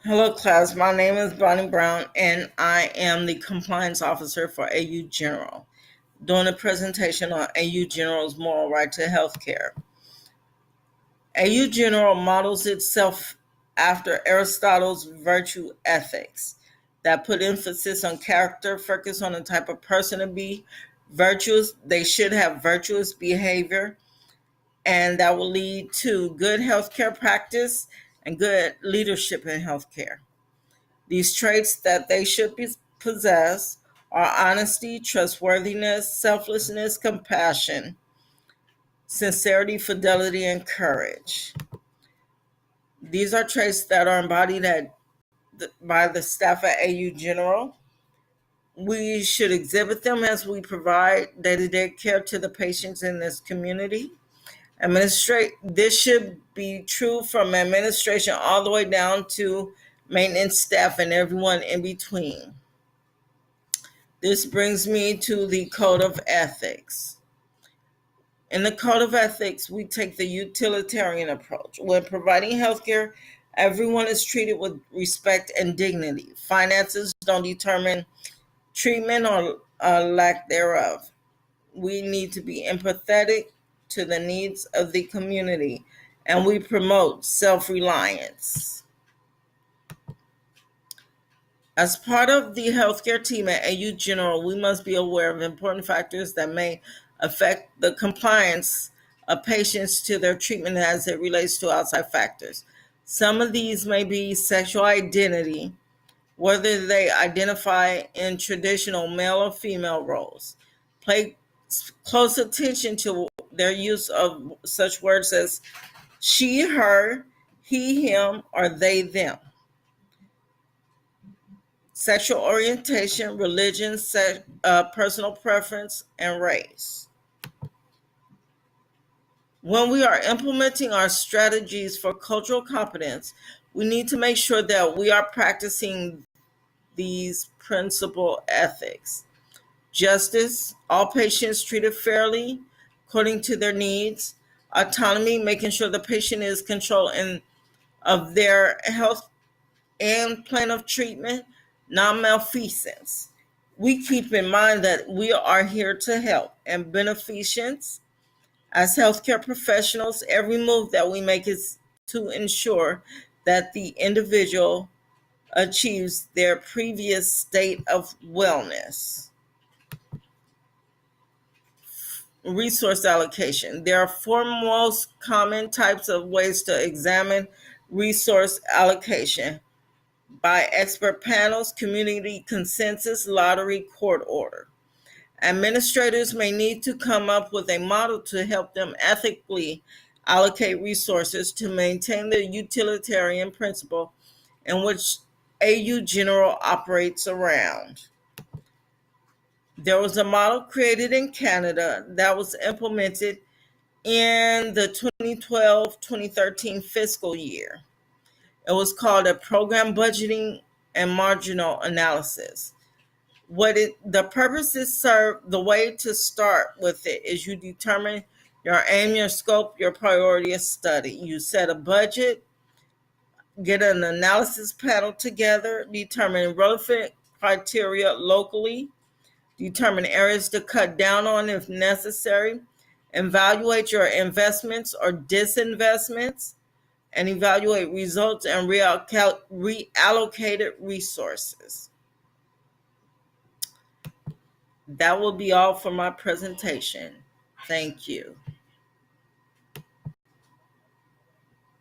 Hello, class. My name is Bonnie Brown, and I am the compliance officer for AU General, doing a presentation on AU General's moral right to health care. AU General models itself after Aristotle's virtue ethics that put emphasis on character, focus on the type of person to be virtuous. They should have virtuous behavior, and that will lead to good healthcare practice and good leadership in healthcare. These traits that they should possess are honesty, trustworthiness, selflessness, compassion, sincerity, fidelity, and courage. These are traits that are embodied by the staff at AU General. We should exhibit them as we provide day-to-day care to the patients in this community. This should be true from administration all the way down to maintenance staff and everyone in between. This brings me to the Code of Ethics. In the Code of Ethics, we take the utilitarian approach. When providing healthcare, everyone is treated with respect and dignity. Finances don't determine treatment or lack thereof. We need to be empathetic to the needs of the community, and we promote self-reliance. As part of the healthcare team at AU General, we must be aware of important factors that may affect the compliance of patients to their treatment as it relates to outside factors. Some of these may be sexual identity, whether they identify in traditional male or female roles. Pay close attention to their use of such words as she, her, he, him, or they, them. Sexual orientation, religion, personal preference, and race. When we are implementing our strategies for cultural competence, we need to make sure that we are practicing these principal ethics. Justice, all patients treated fairly according to their needs. Autonomy, making sure the patient is control of their health and plan of treatment. Non-malfeasance. We keep in mind that we are here to help. And beneficence, as healthcare professionals, every move that we make is to ensure that the individual achieves their previous state of wellness. Resource allocation. There are four most common types of ways to examine resource allocation: by expert panels, community consensus, lottery, court order. Administrators may need to come up with a model to help them ethically allocate resources to maintain the utilitarian principle in which AU General operates around. There was a model created in Canada that was implemented in the 2012-2013 fiscal year. It was called a program budgeting and marginal analysis. The purpose is served, the way to start with it is you determine your aim, your scope, your priority of study. You set a budget, get an analysis panel together, determine relevant criteria locally, determine areas to cut down on if necessary, evaluate your investments or disinvestments, and evaluate results and reallocated resources. That will be all for my presentation. Thank you.